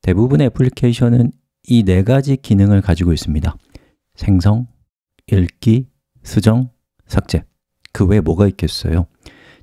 대부분의 애플리케이션은 이 네 가지 기능을 가지고 있습니다. 생성, 읽기, 수정, 삭제. 그 외에 뭐가 있겠어요?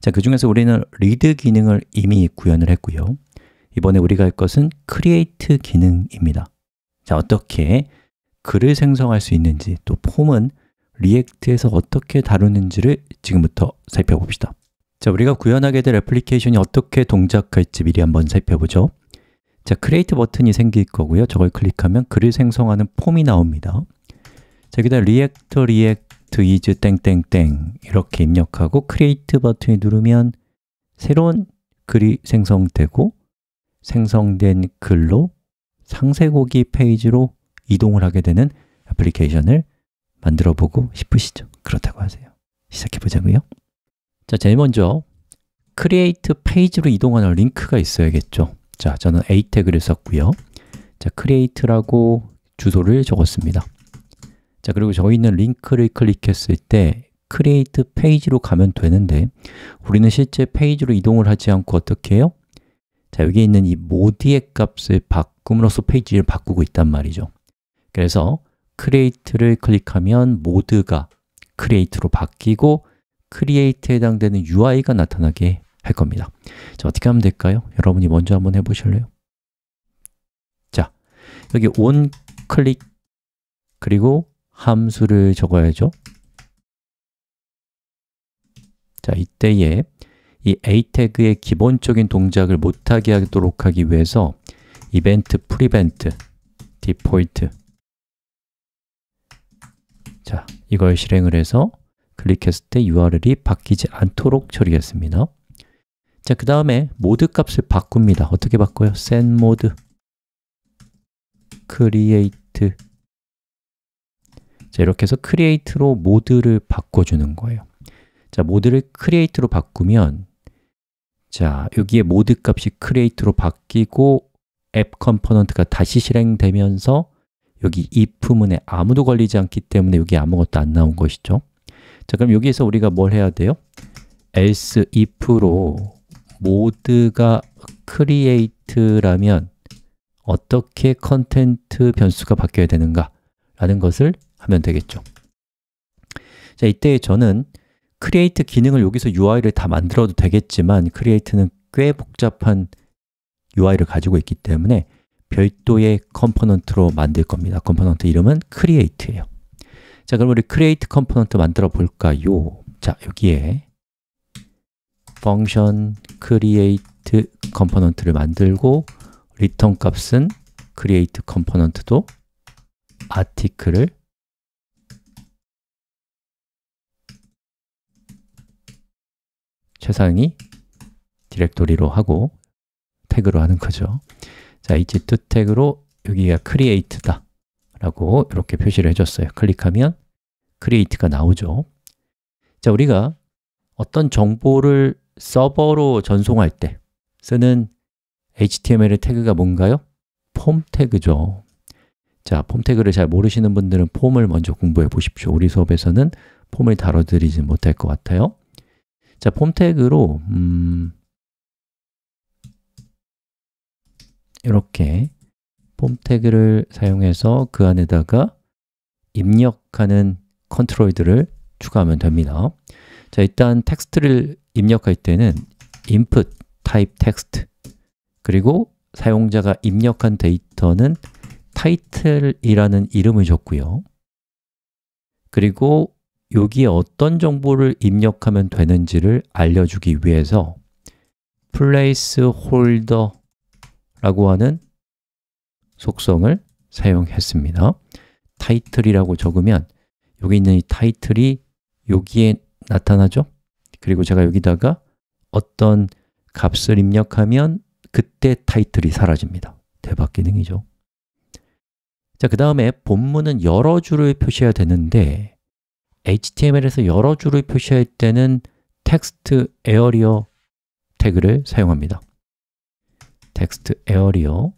자, 그 중에서 우리는 리드 기능을 이미 구현을 했고요. 이번에 우리가 할 것은 크리에이트 기능입니다. 자, 어떻게 글을 생성할 수 있는지, 또 폼은 리액트에서 어떻게 다루는지를 지금부터 살펴봅시다. 자, 우리가 구현하게 될 애플리케이션이 어떻게 동작할지 미리 한번 살펴보죠. 자, 크리에이트 버튼이 생길 거고요. 저걸 클릭하면 글을 생성하는 폼이 나옵니다. 자, 여기다 리액트 is 땡땡땡 이렇게 입력하고 크리에이트 버튼을 누르면 새로운 글이 생성되고 생성된 글로 상세고기 페이지로 이동을 하게 되는 애플리케이션을 만들어 보고 싶으시죠? 그렇다고 하세요. 시작해 보자고요. 자, 제일 먼저 크리에이트 페이지로 이동하는 링크가 있어야겠죠. 자, 저는 A 태그를 썼고요. 자, 크리에이트라고 주소를 적었습니다. 자, 그리고 저기 있는 링크를 클릭했을 때 크리에이트 페이지로 가면 되는데 우리는 실제 페이지로 이동을 하지 않고 어떻게 해요? 자, 여기 있는 이 모드의 값을 바꿈으로써 페이지를 바꾸고 있단 말이죠. 그래서 크리에이트를 클릭하면 모드가 크리에이트로 바뀌고 크리에이트에 해당되는 UI가 나타나게 할 겁니다. 자, 어떻게 하면 될까요? 여러분이 먼저 한번 해보실래요? 자, 여기 온 클릭 그리고 함수를 적어야죠. 자, 이때에 이 A 태그의 기본적인 동작을 못하게 하도록 하기 위해서 이벤트 프리벤트 디폴트 자, 이걸 실행을 해서 클릭했을 때 URL이 바뀌지 않도록 처리했습니다. 자, 그 다음에 모드 값을 바꿉니다. 어떻게 바꿔요? set mode create 자, 이렇게 해서 create로 모드를 바꿔주는 거예요. 자, 모드를 create로 바꾸면 자, 여기에 모드 값이 create로 바뀌고 앱 컴포넌트가 다시 실행되면서 여기 if문에 아무도 걸리지 않기 때문에 여기 아무것도 안 나온 것이죠. 자, 그럼 여기에서 우리가 뭘 해야 돼요? else if로 모드가 create라면 어떻게 컨텐트 변수가 바뀌어야 되는가 라는 것을 하면 되겠죠. 자, 이때 저는 create 기능을 여기서 UI를 다 만들어도 되겠지만 create는 꽤 복잡한 UI를 가지고 있기 때문에 별도의 컴포넌트로 만들 겁니다. 컴포넌트 이름은 create예요. 자, 그럼 우리 create 컴포넌트 만들어 볼까요? 자, 여기에 function create 컴포넌트를 만들고 return 값은 create 컴포넌트도 article을 최상위 디렉토리로 하고 태그로 하는 거죠. 자, EC2 태그로 여기가 create다 라고 이렇게 표시를 해줬어요. 클릭하면 create가 나오죠. 자, 우리가 어떤 정보를 서버로 전송할 때 쓰는 HTML의 태그가 뭔가요? 폼 태그죠. 자, 폼 태그를 잘 모르시는 분들은 폼을 먼저 공부해 보십시오. 우리 수업에서는 폼을 다뤄드리지 못할 것 같아요. 자, 폼 태그로 이렇게 폼 태그를 사용해서 그 안에다가 입력하는 컨트롤들을 추가하면 됩니다. 자, 일단 텍스트를 입력할 때는 input type text 그리고 사용자가 입력한 데이터는 title이라는 이름을 줬고요. 그리고 여기에 어떤 정보를 입력하면 되는지를 알려주기 위해서 placeholder라고 하는 속성을 사용했습니다. title이라고 적으면 여기 있는 이 title이 여기에 나타나죠? 그리고 제가 여기다가 어떤 값을 입력하면 그때 title이 사라집니다. 대박 기능이죠. 자, 그 다음에 본문은 여러 줄을 표시해야 되는데 HTML에서 여러 줄을 표시할 때는 text area 태그를 사용합니다. text area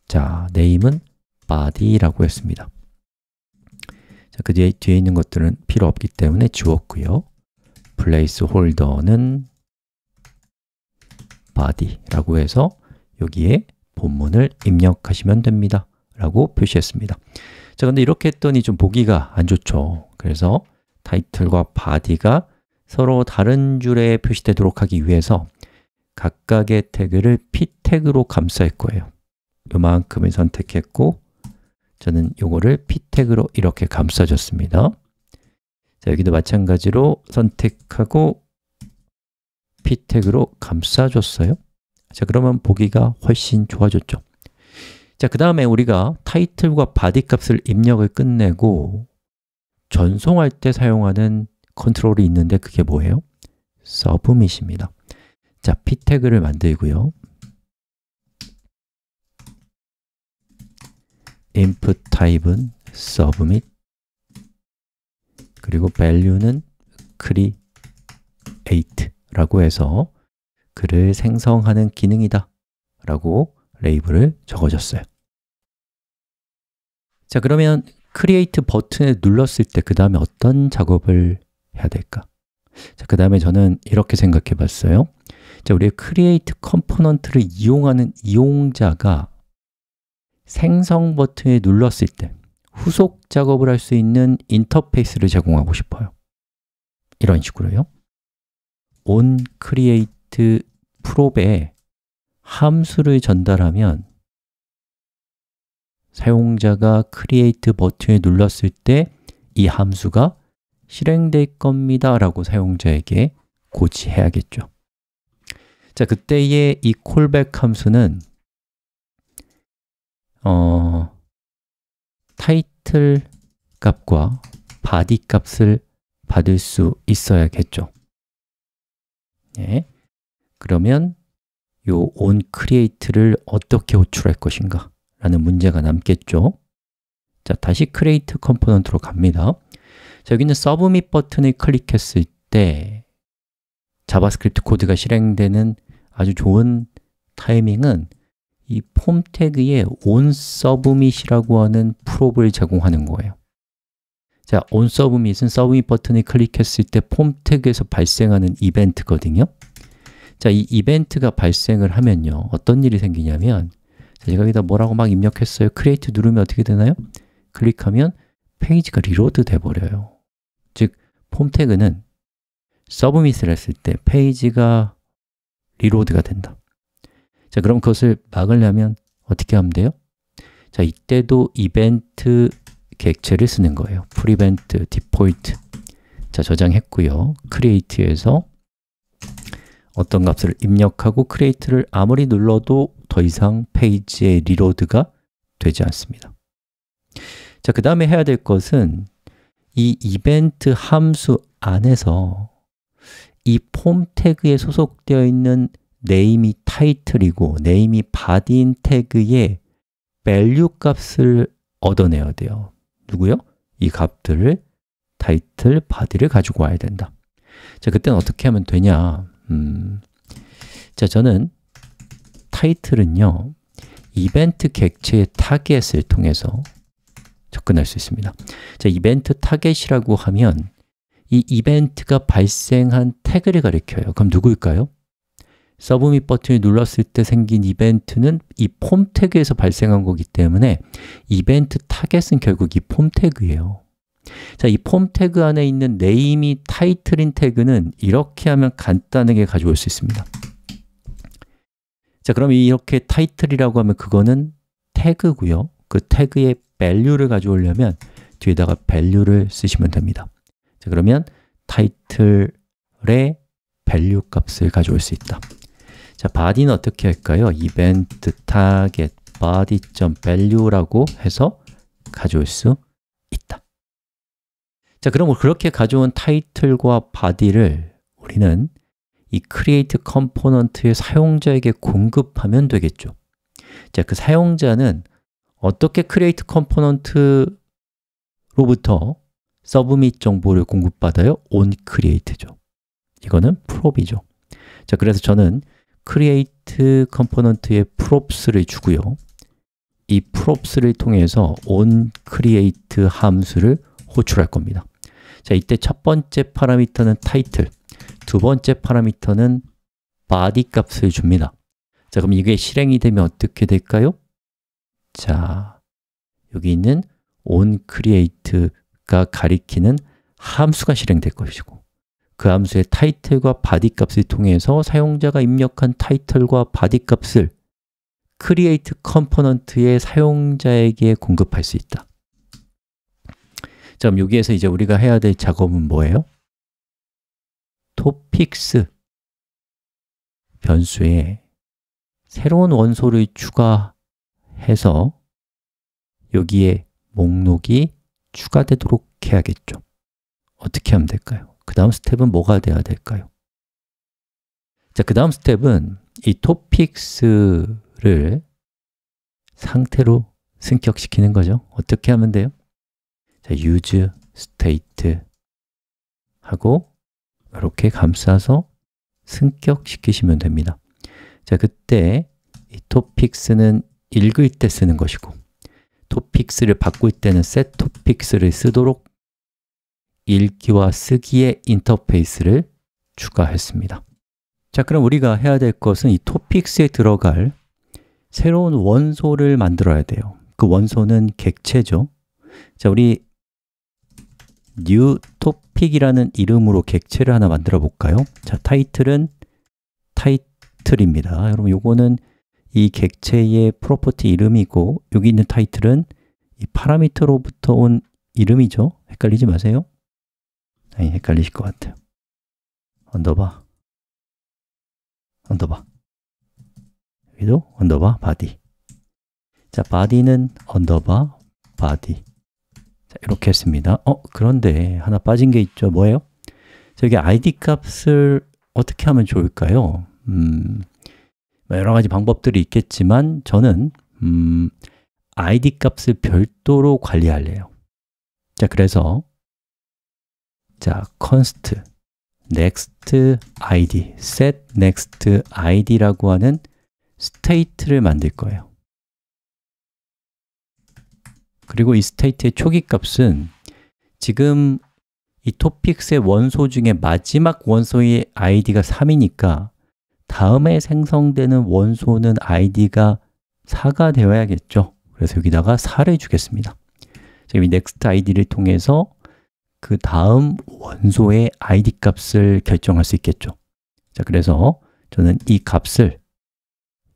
자, name은 body라고 했습니다. 자, 그 뒤에 있는 것들은 필요 없기 때문에 지웠고요. placeholder는 body라고 해서 여기에 본문을 입력하시면 됩니다 라고 표시했습니다. 자, 근데 이렇게 했더니 좀 보기가 안 좋죠. 그래서 타이틀과 body가 서로 다른 줄에 표시되도록 하기 위해서 각각의 태그를 p 태그로 감쌀 거예요. 요만큼을 선택했고 저는 요거를 p 태그로 이렇게 감싸줬습니다. 자, 여기도 마찬가지로 선택하고 p 태그로 감싸줬어요. 자, 그러면 보기가 훨씬 좋아졌죠. 자, 그 다음에 우리가 타이틀과 바디 값을 입력을 끝내고 전송할 때 사용하는 컨트롤이 있는데 그게 뭐예요? 서브밋입니다. 자, p 태그를 만들고요. input 타입은 submit 그리고 value는 create 라고 해서 글을 생성하는 기능이다 라고 레이블을 적어줬어요. 자, 그러면 create 버튼을 눌렀을 때 그 다음에 어떤 작업을 해야 될까? 자, 그 다음에 저는 이렇게 생각해 봤어요. 자, 우리의 create 컴포넌트를 이용하는 이용자가 생성 버튼을 눌렀을 때 후속 작업을 할 수 있는 인터페이스를 제공하고 싶어요. 이런 식으로요. onCreate 프롭에 함수를 전달하면 사용자가 create 버튼을 눌렀을 때 이 함수가 실행될 겁니다 라고 사용자에게 고지해야겠죠. 자, 그때의 이 callback 함수는 타이틀 값과 body 값을 받을 수 있어야겠죠. 네. 그러면 요 onCreate를 어떻게 호출할 것인가 라는 문제가 남겠죠. 자, 다시 create 컴포넌트로 갑니다. 자, 여기는 submit 버튼을 클릭했을 때 자바스크립트 코드가 실행되는 아주 좋은 타이밍은 이 폼 태그에 onSubmit이라고 하는 프롭을 제공하는 거예요. 자, onSubmit은 submit 버튼을 클릭했을 때 폼 태그에서 발생하는 이벤트거든요. 자, 이 이벤트가 발생을 하면요, 어떤 일이 생기냐면, 자, 제가 여기다 뭐라고 막 입력했어요. create 누르면 어떻게 되나요? 클릭하면 페이지가 리로드 돼 버려요. 즉, 폼 태그는 submit을 했을 때 페이지가 리로드가 된다. 자, 그럼 그것을 막으려면 어떻게 하면 돼요? 자, 이때도 이벤트 객체를 쓰는 거예요. prevent default. 자, 저장했고요. create에서 어떤 값을 입력하고 create를 아무리 눌러도 더 이상 페이지에 리로드가 되지 않습니다. 자, 그 다음에 해야 될 것은 이 이벤트 함수 안에서 이 폼 태그에 소속되어 있는 name이 title이고 name이 body인 태그의 value 값을 얻어내야 돼요. 누구요? 이 값들을 title, body를 가지고 와야 된다. 자, 그때는 어떻게 하면 되냐? 자, 저는 title은요, 이벤트 객체의 타겟을 통해서 접근할 수 있습니다. 자, 이벤트 타겟이라고 하면 이 이벤트가 발생한 태그를 가리켜요. 그럼 누구일까요? 서브밋 버튼을 눌렀을 때 생긴 이벤트는 이 폼 태그에서 발생한 거기 때문에 이벤트 타겟은 결국 이 폼 태그예요. 자, 이 폼 태그 안에 있는 name이 title인 태그는 이렇게 하면 간단하게 가져올 수 있습니다. 자, 그럼 이렇게 title이라고 하면 그거는 태그고요. 그 태그의 value를 가져오려면 뒤에다가 value를 쓰시면 됩니다. 자, 그러면 title의 value 값을 가져올 수 있다. 자, body는 어떻게 할까요? event target body.value라고 해서 가져올 수 있다. 자, 그럼 그렇게 가져온 title과 body를 우리는 이 create 컴포넌트의 사용자에게 공급하면 되겠죠. 자, 그 사용자는 어떻게 create 컴포넌트로부터 submit 정보를 공급받아요? onCreate죠. 이거는 prop이죠. 자, 그래서 저는 create 컴포넌트의 props를 주고요. 이 props를 통해서 onCreate 함수를 호출할 겁니다. 자, 이때 첫 번째 파라미터는 title, 두 번째 파라미터는 body 값을 줍니다. 자, 그럼 이게 실행이 되면 어떻게 될까요? 자, 여기 있는 onCreate가 가리키는 함수가 실행될 것이고 그 함수의 타이틀과 바디 값을 통해서 사용자가 입력한 타이틀과 바디 값을 create 컴포넌트의 사용자에게 공급할 수 있다. 자, 그럼 여기에서 이제 우리가 해야 될 작업은 뭐예요? topics 변수에 새로운 원소를 추가해서 여기에 목록이 추가되도록 해야겠죠. 어떻게 하면 될까요? 그 다음 스텝은 뭐가 돼야 될까요? 자, 그 다음 스텝은 이 topics를 상태로 승격시키는 거죠. 어떻게 하면 돼요? 자, use state 하고 이렇게 감싸서 승격시키시면 됩니다. 자, 그때 이 topics는 읽을 때 쓰는 것이고 topics를 바꿀 때는 setTopics를 쓰도록 읽기와 쓰기의 인터페이스를 추가했습니다. 자, 그럼 우리가 해야 될 것은 이 topics에 들어갈 새로운 원소를 만들어야 돼요. 그 원소는 객체죠. 자, 우리 new topic이라는 이름으로 객체를 하나 만들어 볼까요? 자, 타이틀은 타이틀입니다. 여러분, 요거는 이 객체의 프로퍼티 이름이고 여기 있는 타이틀은 이 파라미터로부터 온 이름이죠. 헷갈리지 마세요. 아니, 헷갈리실 것 같아요. 언더바 여기도 언더바 바디. 자, 바디는 언더바 바디. 자, 이렇게 했습니다. 그런데 하나 빠진 게 있죠. 뭐예요? 저기 id 값을 어떻게 하면 좋을까요? 여러 가지 방법들이 있겠지만 저는 id 값을 별도로 관리할래요. 자, 그래서 자, const next id, set next id라고 하는 state를 만들 거예요. 그리고 이 state의 초기 값은 지금 이 topics의 원소 중에 마지막 원소의 id가 3이니까 다음에 생성되는 원소는 id가 4가 되어야겠죠. 그래서 여기다가 4를 주겠습니다. 지금 이 next id를 통해서 그 다음 원소의 id 값을 결정할 수 있겠죠. 자, 그래서 저는 이 값을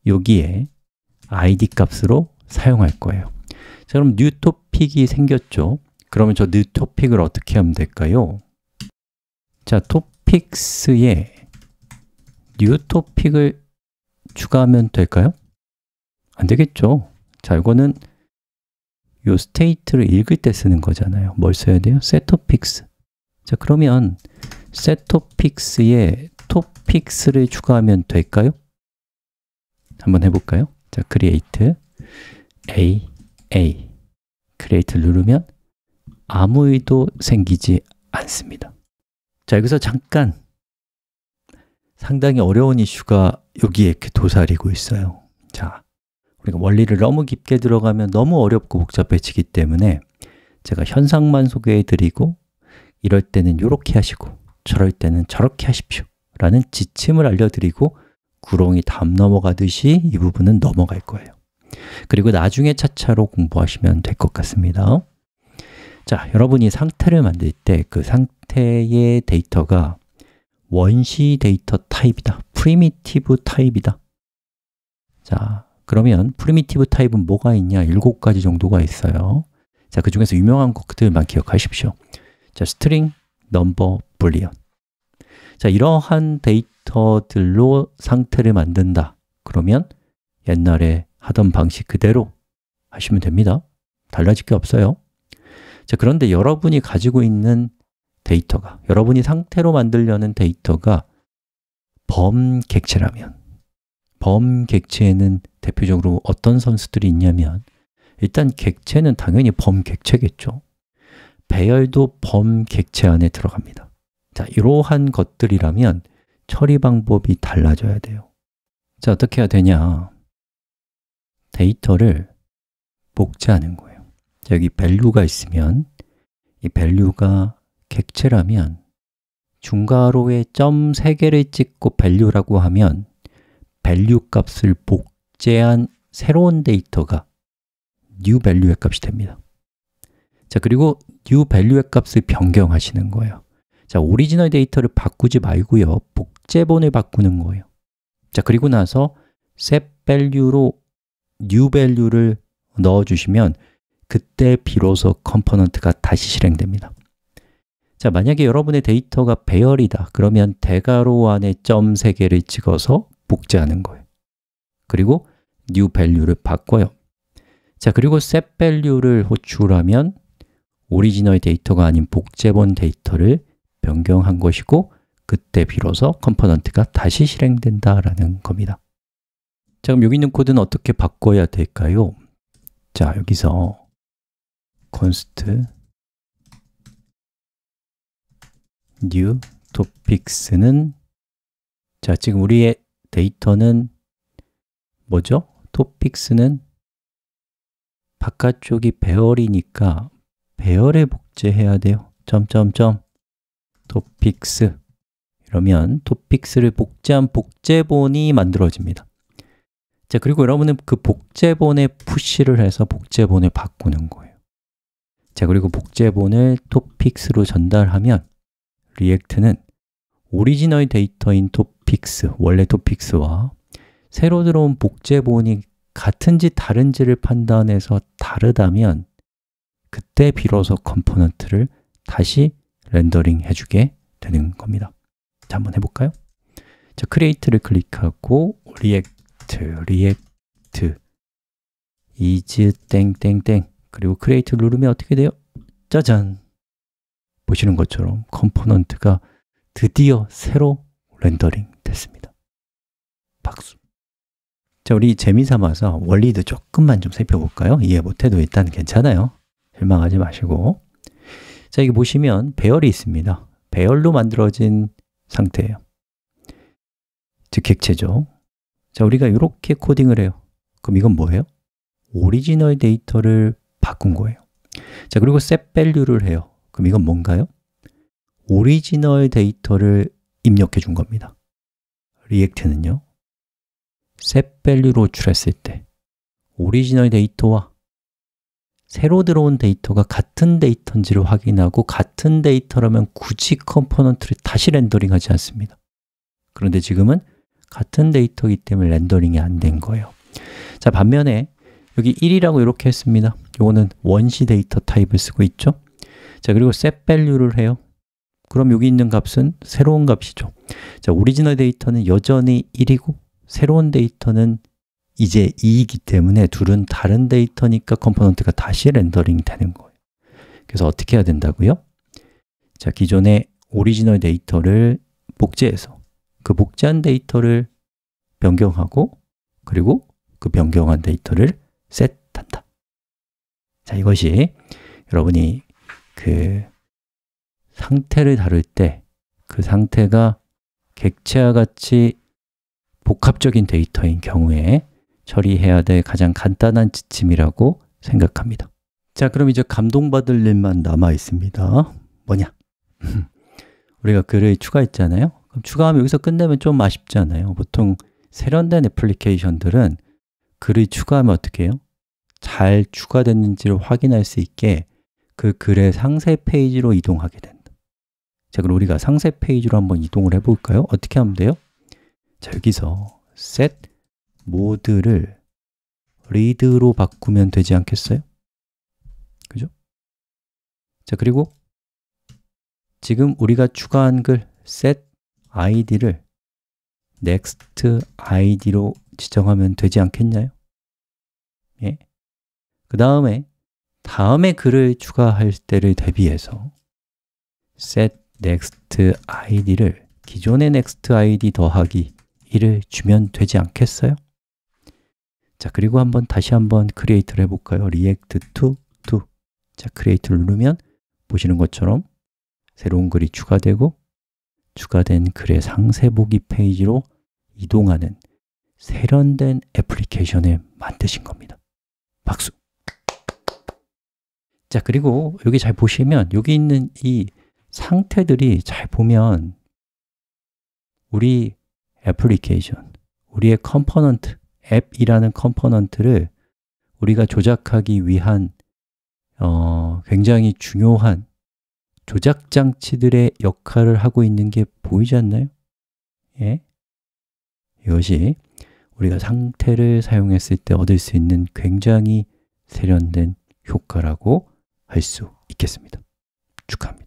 여기에 id 값으로 사용할 거예요. 자, 그럼 new topic이 생겼죠. 그러면 저 new topic을 어떻게 하면 될까요? 자, topics에 new topic을 추가하면 될까요? 안 되겠죠. 자, 이거는 이 state를 읽을 때 쓰는 거잖아요. 뭘 써야 돼요? setTopics. 자, 그러면 setTopics에 topics를 추가하면 될까요? 한번 해볼까요? 자, create a create를 누르면 아무 일도 생기지 않습니다. 자, 여기서 잠깐 상당히 어려운 이슈가 여기에 이렇게 도사리고 있어요. 자, 우리가 원리를 너무 깊게 들어가면 너무 어렵고 복잡해지기 때문에 제가 현상만 소개해 드리고 이럴 때는 이렇게 하시고 저럴 때는 저렇게 하십시오 라는 지침을 알려드리고 구렁이 담 넘어가듯이 이 부분은 넘어갈 거예요. 그리고 나중에 차차로 공부하시면 될 것 같습니다. 자, 여러분이 상태를 만들 때 그 상태의 데이터가 원시 데이터 타입이다, 프리미티브 타입이다. 자, 그러면 프리미티브 타입은 뭐가 있냐? 7가지 정도가 있어요. 자, 그 중에서 유명한 것들만 기억하십시오. 자, string, number, boolean. 자, 이러한 데이터들로 상태를 만든다. 그러면 옛날에 하던 방식 그대로 하시면 됩니다. 달라질 게 없어요. 자, 그런데 여러분이 가지고 있는 데이터가, 여러분이 상태로 만들려는 데이터가 범객체라면, 범객체에는 대표적으로 어떤 선수들이 있냐면 일단 객체는 당연히 범객체겠죠. 배열도 범객체 안에 들어갑니다. 자, 이러한 것들이라면 처리 방법이 달라져야 돼요. 자, 어떻게 해야 되냐? 데이터를 복제하는 거예요. 자, 여기 value가 있으면 이 value가 객체라면 중괄호에 점 3개를 찍고 value라고 하면 value 값을 복제한 새로운 데이터가 new value의 값이 됩니다. 자, 그리고 new value의 값을 변경하시는 거예요. 자, 오리지널 데이터를 바꾸지 말고요, 복제본을 바꾸는 거예요. 자, 그리고 나서 set value로 new value를 넣어주시면 그때 비로소 컴포넌트가 다시 실행됩니다. 자, 만약에 여러분의 데이터가 배열이다, 그러면 대괄호 안에 점 3개를 찍어서 복제하는 거예요. 그리고 new value를 바꿔요. 자, 그리고 set value를 호출하면 오리지널 데이터가 아닌 복제본 데이터를 변경한 것이고 그때 비로소 컴포넌트가 다시 실행된다라는 겁니다. 자, 그럼 여기 있는 코드는 어떻게 바꿔야 될까요? 자, 여기서 const new topics는, 자, 지금 우리의 데이터는 뭐죠? topics는 바깥쪽이 배열이니까 배열에 복제해야 돼요. topics 이러면 topics를 복제한 복제본이 만들어집니다. 자, 그리고 여러분은 그 복제본에 푸시를 해서 복제본을 바꾸는 거예요. 자, 그리고 복제본을 topics로 전달하면 리액트는 오리지널 데이터인 topics, 원래 topics와 새로 들어온 복제본이 같은지 다른지를 판단해서 다르다면 그때 비로소 컴포넌트를 다시 렌더링 해주게 되는 겁니다. 자, 한번 해볼까요? 자, create를 클릭하고 react is 땡땡땡 그리고 create 누르면 어떻게 돼요? 짜잔! 보시는 것처럼 컴포넌트가 드디어 새로 렌더링 됐습니다. 박수! 자, 우리 재미삼아서 원리도 조금만 좀 살펴볼까요? 이해 못해도 일단 괜찮아요. 실망하지 마시고. 자, 여기 보시면 배열이 있습니다. 배열로 만들어진 상태예요. 즉, 객체죠. 자, 우리가 이렇게 코딩을 해요. 그럼 이건 뭐예요? 오리지널 데이터를 바꾼 거예요. 자, 그리고 set value를 해요. 그럼 이건 뭔가요? 오리지널 데이터를 입력해 준 겁니다. 리액트는요, set value로 호출했을 때 오리지널 데이터와 새로 들어온 데이터가 같은 데이터인지를 확인하고 같은 데이터라면 굳이 컴포넌트를 다시 렌더링하지 않습니다. 그런데 지금은 같은 데이터이기 때문에 렌더링이 안 된 거예요. 자, 반면에 여기 1이라고 이렇게 했습니다. 이거는 원시 데이터 타입을 쓰고 있죠. 자, 그리고 set value를 해요. 그럼 여기 있는 값은 새로운 값이죠. 자, 오리지널 데이터는 여전히 1이고 새로운 데이터는 이제 2이기 때문에 둘은 다른 데이터니까 컴포넌트가 다시 렌더링 되는 거예요. 그래서 어떻게 해야 된다고요? 자, 기존의 오리지널 데이터를 복제해서 그 복제한 데이터를 변경하고 그리고 그 변경한 데이터를 셋한다. 자, 이것이 여러분이 그 상태를 다룰 때 그 상태가 객체와 같이 복합적인 데이터인 경우에 처리해야 될 가장 간단한 지침이라고 생각합니다. 자, 그럼 이제 감동받을 일만 남아 있습니다. 뭐냐? 우리가 글을 추가했잖아요. 그럼 추가하면 여기서 끝내면 좀 아쉽잖아요. 보통 세련된 애플리케이션들은 글을 추가하면 어떻게 해요? 잘 추가됐는지를 확인할 수 있게 그 글의 상세 페이지로 이동하게 된다. 자, 그럼 우리가 상세 페이지로 한번 이동을 해볼까요? 어떻게 하면 돼요? 자, 여기서 set 모드를 read로 바꾸면 되지 않겠어요? 그죠? 자, 그리고 지금 우리가 추가한 글 set id를 next id로 지정하면 되지 않겠나요? 예. 그 다음에 글을 추가할 때를 대비해서 set next id를 기존의 next id 더하기 1을 주면 되지 않겠어요? 자, 그리고 다시 한번 create를 해볼까요? react to. 자, create를 누르면 보시는 것처럼 새로운 글이 추가되고 추가된 글의 상세 보기 페이지로 이동하는 세련된 애플리케이션을 만드신 겁니다. 박수! 자, 그리고 여기 잘 보시면 여기 있는 이 상태들이 잘 보면 우리 애플리케이션, 우리의 컴포넌트, 앱이라는 컴포넌트를 우리가 조작하기 위한 굉장히 중요한 조작 장치들의 역할을 하고 있는 게 보이지 않나요? 예? 이것이 우리가 상태를 사용했을 때 얻을 수 있는 굉장히 세련된 효과라고 할 수 있겠습니다. 축하합니다.